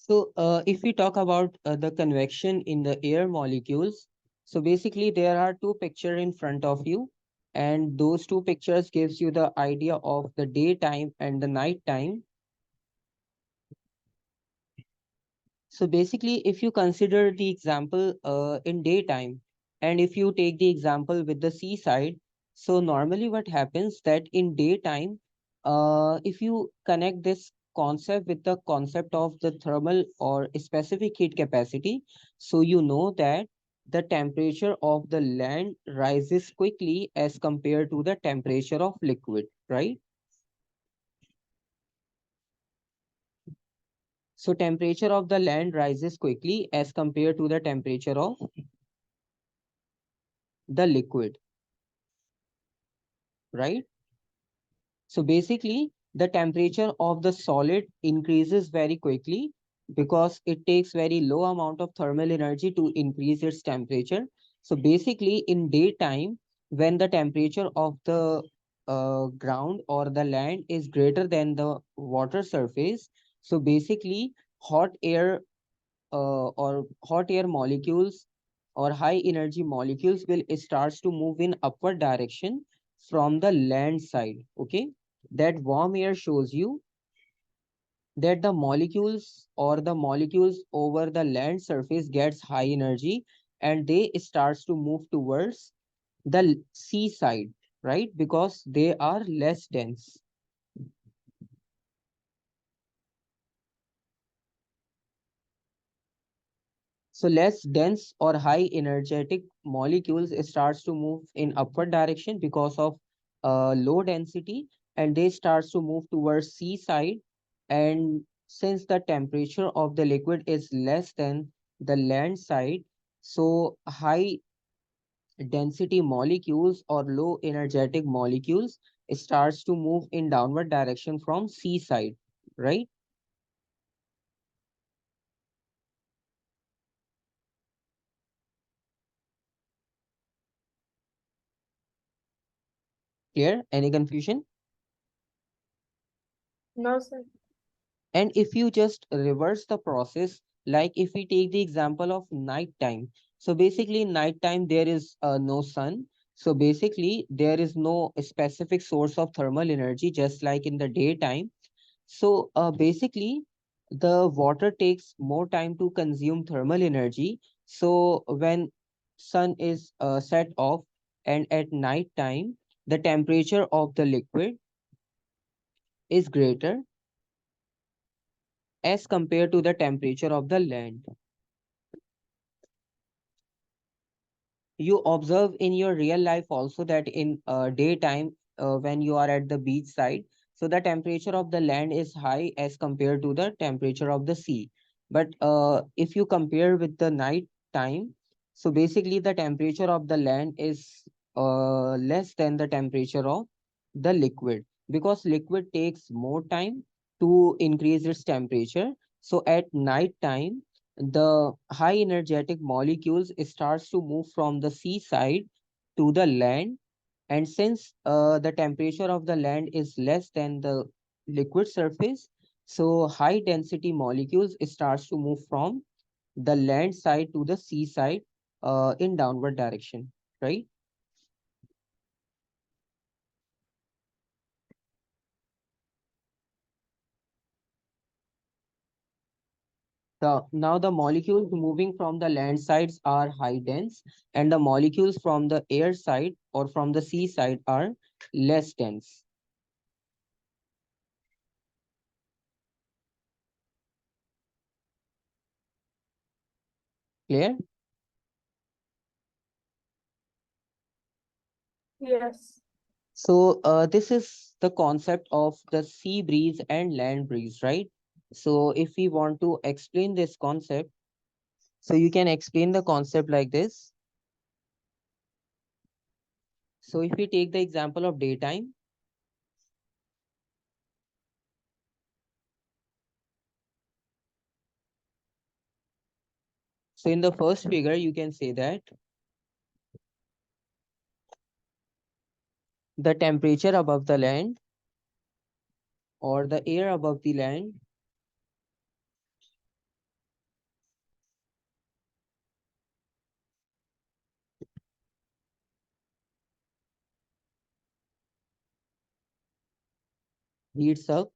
So if we talk about the convection in the air molecules, so basically there are two pictures in front of you, and those two pictures gives you the idea of the daytime and the night time. So basically, if you consider the example in daytime, and if you take the example with the seaside, so normally what happens that in daytime, if you connect this concept with the concept of the thermal or specific heat capacity, so you know that the temperature of the land rises quickly as compared to the temperature of liquid, right? So temperature of the land rises quickly as compared to the temperature of the liquid, right? So basically, the temperature of the solid increases very quickly because it takes very low amount of thermal energy to increase its temperature. So basically, in daytime, when the temperature of the ground or the land is greater than the water surface, so basically, hot air or hot air molecules or high energy molecules will starts to move in upward direction from the land side. Okay, that warm air shows you that the molecules or the molecules over the land surface gets high energy and they starts to move towards the seaside, right? Because they are less dense. So less dense or high energetic molecules starts to move in upward direction because of low density, and they starts to move towards seaside. And since the temperature of the liquid is less than the land side, so high density molecules or low energetic molecules starts to move in downward direction from seaside, right? Clear? Any confusion? No, sir. And if you just reverse the process, like if we take the example of night time, so basically in night time there is no sun. So basically there is no specific source of thermal energy, just like in the daytime. So basically the water takes more time to consume thermal energy. So when sun is set off and at night time, the temperature of the liquid is greater as compared to the temperature of the land. You observe in your real life also that in daytime when you are at the beach side, so the temperature of the land is high as compared to the temperature of the sea. But if you compare with the night time, so basically the temperature of the land is less than the temperature of the liquid, because liquid takes more time to increase its temperature. So at night time, the high energetic molecules starts to move from the seaside to the land, and since the temperature of the land is less than the liquid surface, so high density molecules starts to move from the land side to the seaside in downward direction, right? Now the molecules moving from the land sides are high dense, and the molecules from the air side or from the sea side are less dense. Clear? Yes. So this is the concept of the sea breeze and land breeze, right? So if we want to explain this concept, so you can explain the concept like this. So if we take the example of daytime, so in the first figure, you can say that the temperature above the land or the air above the land heats up,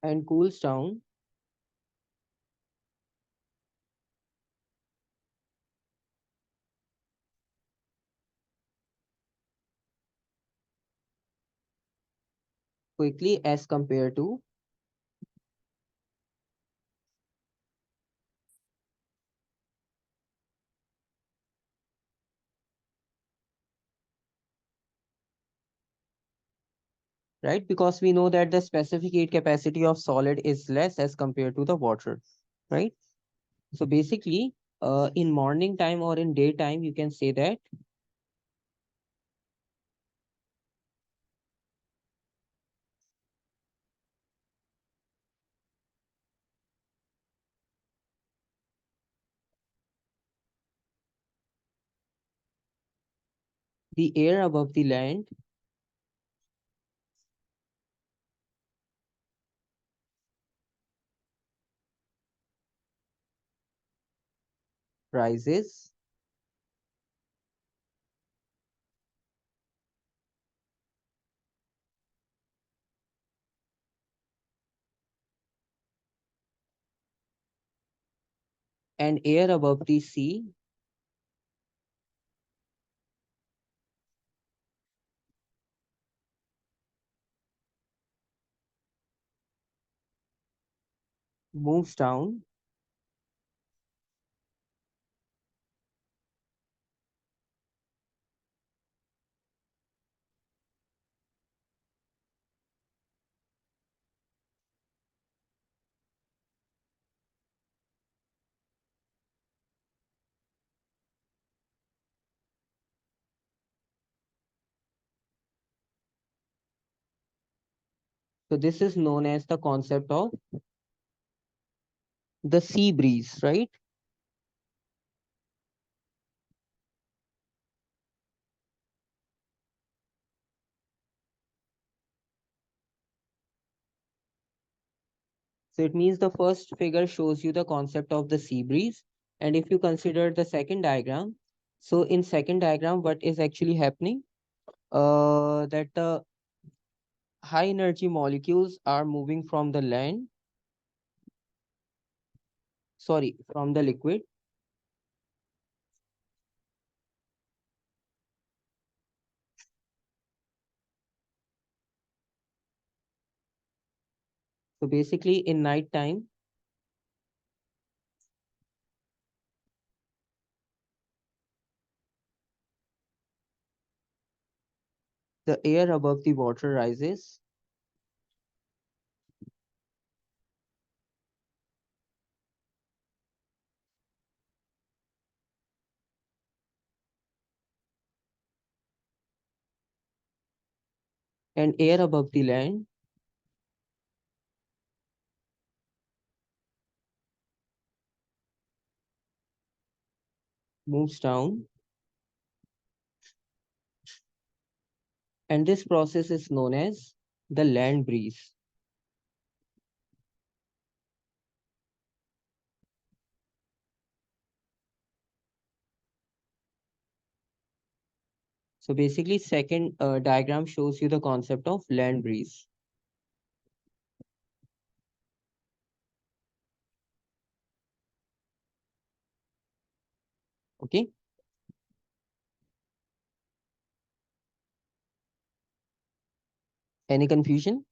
and cools down. Quickly as compared to, right? Because we know that the specific heat capacity of solid is less as compared to the water, right? So basically, in morning time or in daytime, you can say that the air above the land rises, and air above the sea moves down. So this is known as the concept of the sea breeze, right? So it means the first figure shows you the concept of the sea breeze. And if you consider the second diagram, so in second diagram, what is actually happening? That the high energy molecules are moving from the land, sorry, from the liquid. So basically in night time, the air above the water rises, and air above the land moves down. And this process is known as the land breeze. So basically second diagram shows you the concept of land breeze. Okay. Any confusion?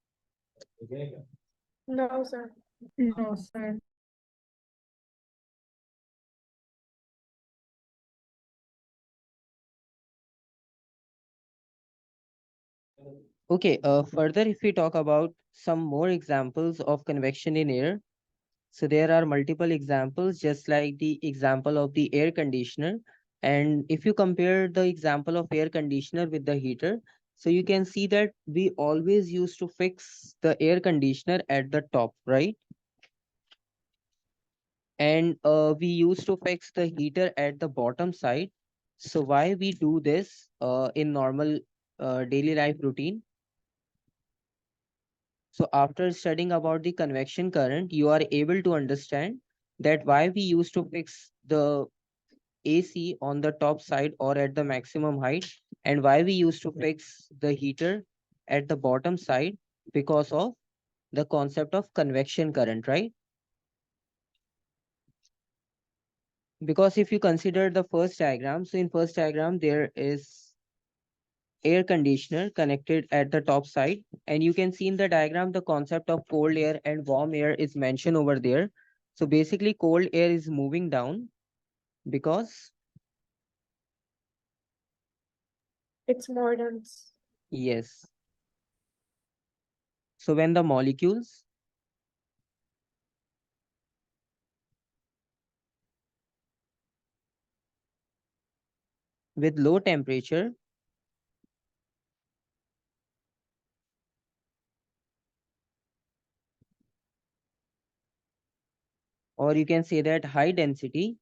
No, sir. No, sir. Okay, further, if we talk about some more examples of convection in air, so there are multiple examples, just like the example of the air conditioner. And if you compare the example of air conditioner with the heater, so you can see that we always used to fix the air conditioner at the top, right? And we used to fix the heater at the bottom side. So why we do this in normal daily life routine? So after studying about the convection current, you are able to understand that why we used to fix the AC on the top side or at the maximum height, and why we used to fix the heater at the bottom side, because of the concept of convection current, right? Because if you consider the first diagram, so in first diagram there is air conditioner connected at the top side, and you can see in the diagram the concept of cold air and warm air is mentioned over there. So basically cold air is moving down because, It's more dense. yes, so when the molecules with low temperature, or you can say that high density,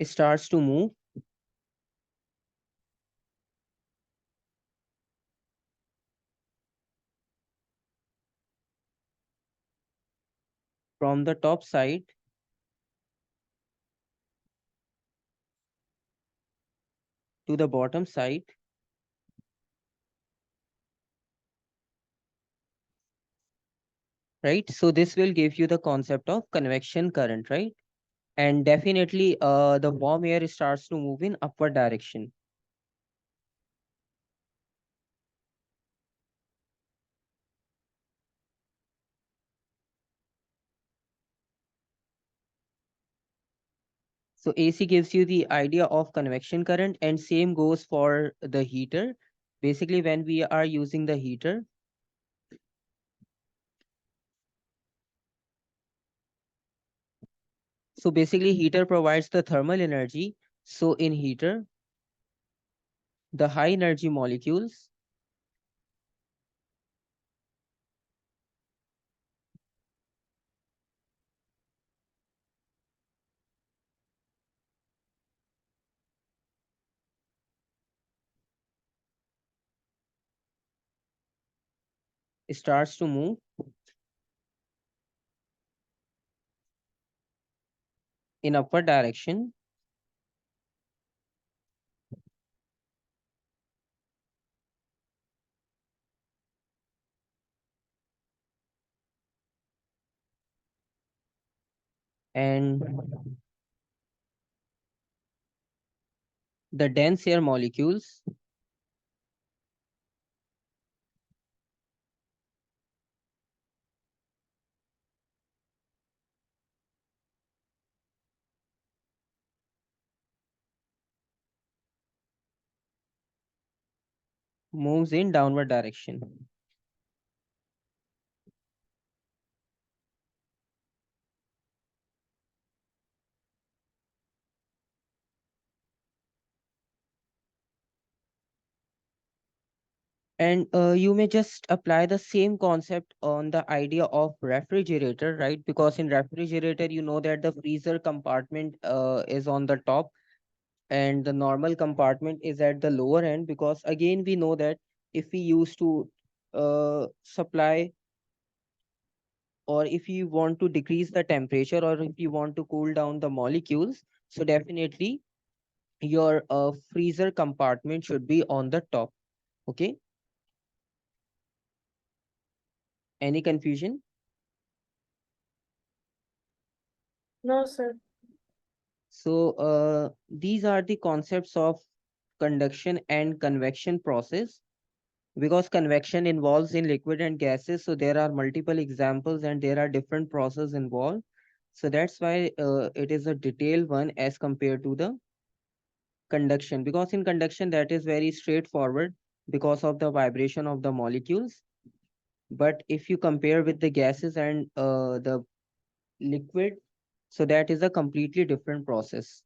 starts to move from the top side to the bottom side, right? So this will give you the concept of convection current, right? And definitely the warm air starts to move in upward direction. So AC gives you the idea of convection current, and same goes for the heater. Basically, when we are using the heater, so basically heater provides the thermal energy. So in heater, the high energy molecules starts to move in upward direction, and the dense air molecules moves in downward direction. And you may just apply the same concept on the idea of refrigerator, right? Because in refrigerator, you know that the freezer compartment is on the top and the normal compartment is at the lower end. Because again, we know that if we used to supply, or if you want to decrease the temperature, or if you want to cool down the molecules, so definitely your freezer compartment should be on the top. Okay, any confusion? No, sir. So these are the concepts of conduction and convection process. Because convection involves in liquid and gases, so there are multiple examples and there are different processes involved. So that's why it is a detailed one as compared to the conduction. Because in conduction that is very straightforward because of the vibration of the molecules. But if you compare with the gases and the liquid, so that is a completely different process.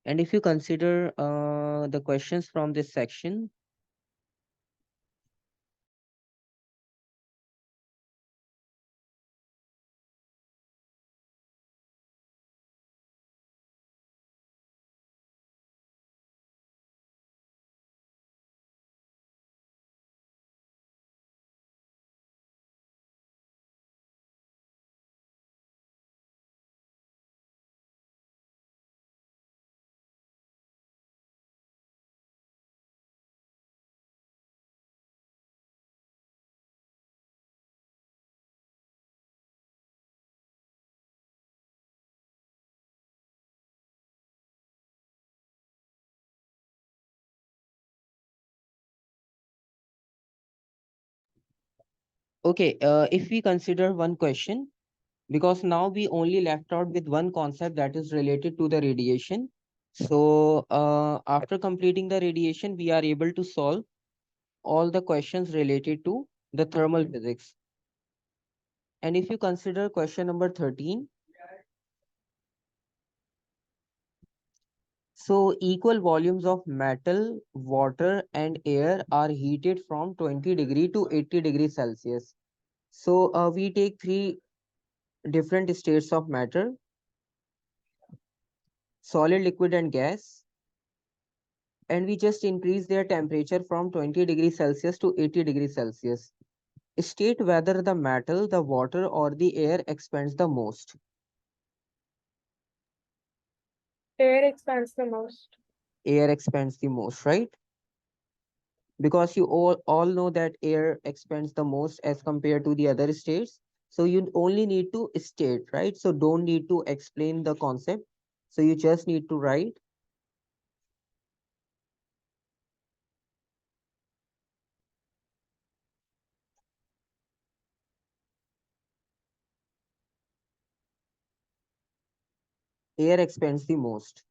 And if you consider the questions from this section, Okay, if we consider one question, because now we only left out with one concept that is related to the radiation. So after completing the radiation, we are able to solve all the questions related to the thermal physics. And if you consider question number 13, so equal volumes of metal, water, and air are heated from 20 degree to 80 degrees Celsius. So we take three different states of matter: solid, liquid, and gas, and we just increase their temperature from 20 degrees Celsius to 80 degrees Celsius. State whether the metal, the water, or the air expands the most. Air expands the most. Air expands the most, right? Because you all know that air expands the most as compared to the other states. So you only need to state, right? So don't need to explain the concept. So you just need to write air expands the most.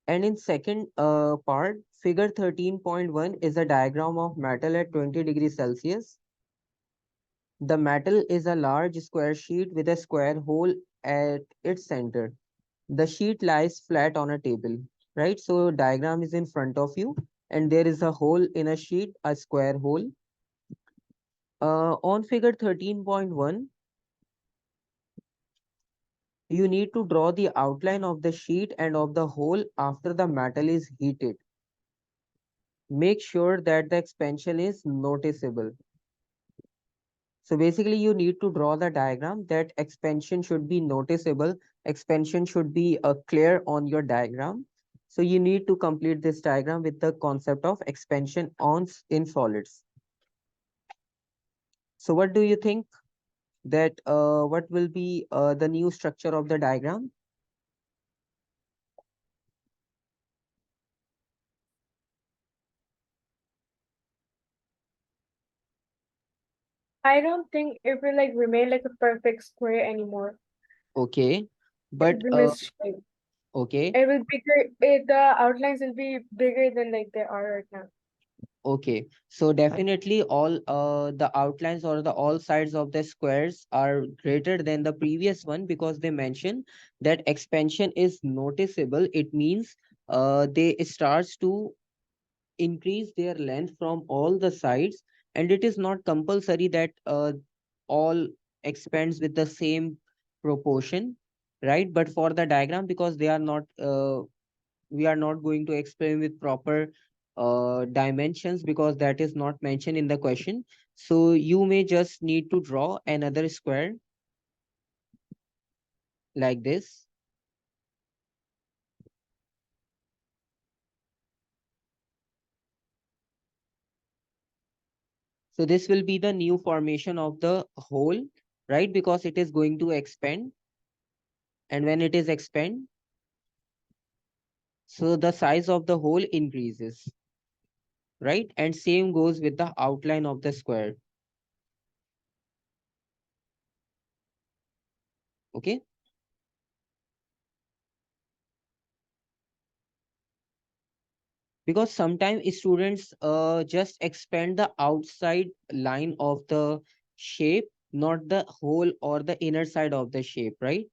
And in second part, figure 13.1 is a diagram of metal at 20 degrees Celsius. The metal is a large square sheet with a square hole at its center. The sheet lies flat on a table, right? So diagram is in front of you and there is a hole in a sheet, a square hole. On figure 13.1, you need to draw the outline of the sheet and of the hole after the metal is heated. Make sure that the expansion is noticeable. So basically you need to draw the diagram that expansion should be noticeable. Expansion should be clear on your diagram. So you need to complete this diagram with the concept of expansion in solids. So what do you think that what will be the new structure of the diagram? I don't think it will like remain like a perfect square anymore. Okay, It but will be misshaped. okay, It will bigger. The outlines will be bigger than like they are right now. okay. So definitely all the outlines or the all sides of the squares are greater than the previous one because they mention that expansion is noticeable. It means they starts to increase their length from all the sides, and it is not compulsory that all expands with the same proportion, right? But for the diagram, because they are not we are not going to explain with proper dimensions because that is not mentioned in the question. So you may just need to draw another square like this. So this will be the new formation of the hole, right? Because it is going to expand, and when it is expand, so the size of the hole increases, right? And same goes with the outline of the square. Okay. Because sometimes students just expand the outside line of the shape, not the whole or the inner side of the shape, right?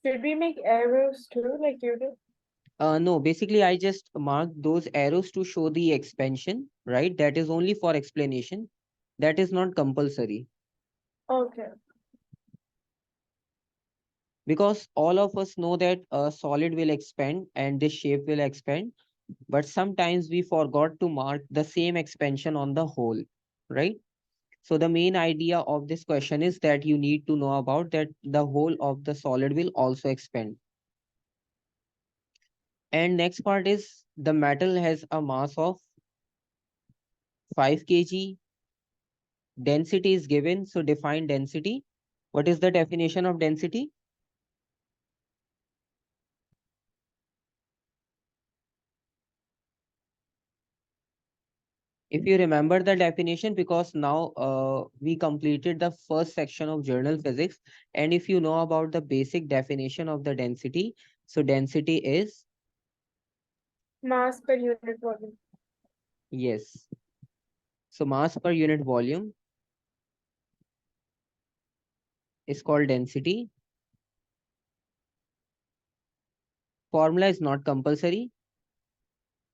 Should we make arrows too, like you did? No, basically I just marked those arrows to show the expansion, right? That is only for explanation. That is not compulsory Okay. because all of us know that a solid will expand and this shape will expand, but sometimes we forgot to mark the same expansion on the whole, right? So the main idea of this question is that you need to know about that the whole of the solid will also expand. And next part is the metal has a mass of 5 kg. Density is given. So define density. What is the definition of density? If you remember the definition, because now we completed the first section of journal physics, and if you know about the basic definition of the density, so density is, Mass per unit volume. yes, so mass per unit volume is called density. Formula is not compulsory.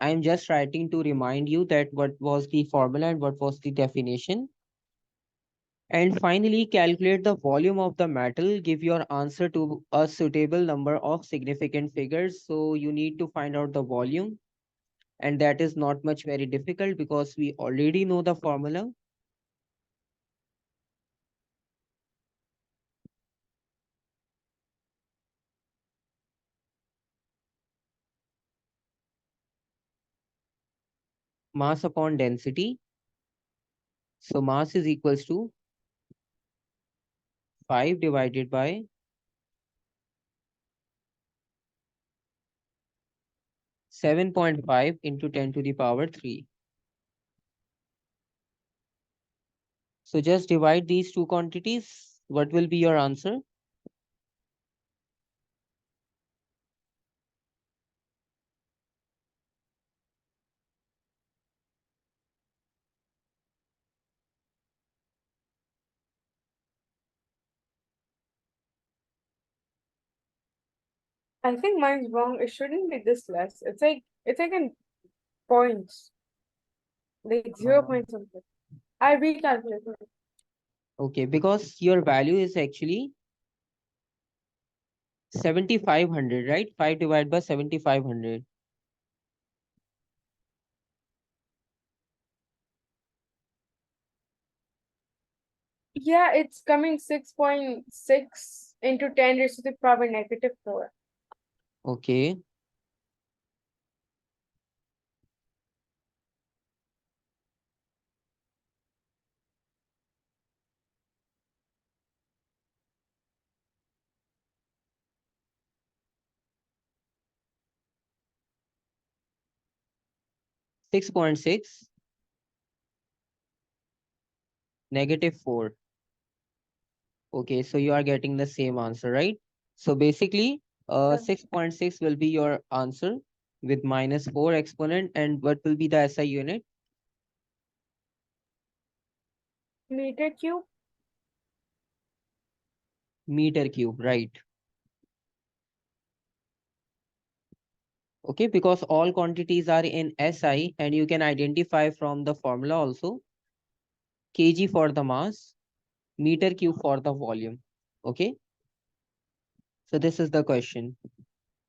I am just writing to remind you that what was the formula and what was the definition. And finally, calculate the volume of the metal. Give your answer to a suitable number of significant figures. So you need to find out the volume. And that is not much very difficult because we already know the formula. Mass upon density. So mass is equals to 5 divided by 7.5 into 10 to the power 3. So just divide these two quantities. What will be your answer? I think mine's wrong. It shouldn't be this less. It's like in points, like zero Uh, point something. I recalculated. okay, because your value is actually 7,500, right? 5 divided by 7,500. Yeah, it's coming 6.6 into 10 raised to the power negative 4. Okay. -6.6 -4. Okay, so you are getting the same answer, right? So basically, Uh, 6.6 will be your answer with -4 exponent. And what will be the SI unit? Meter cube. Meter cube, right? Okay, because all quantities are in SI and you can identify from the formula also. Kg for the mass, meter cube for the volume. Okay, so this is the question.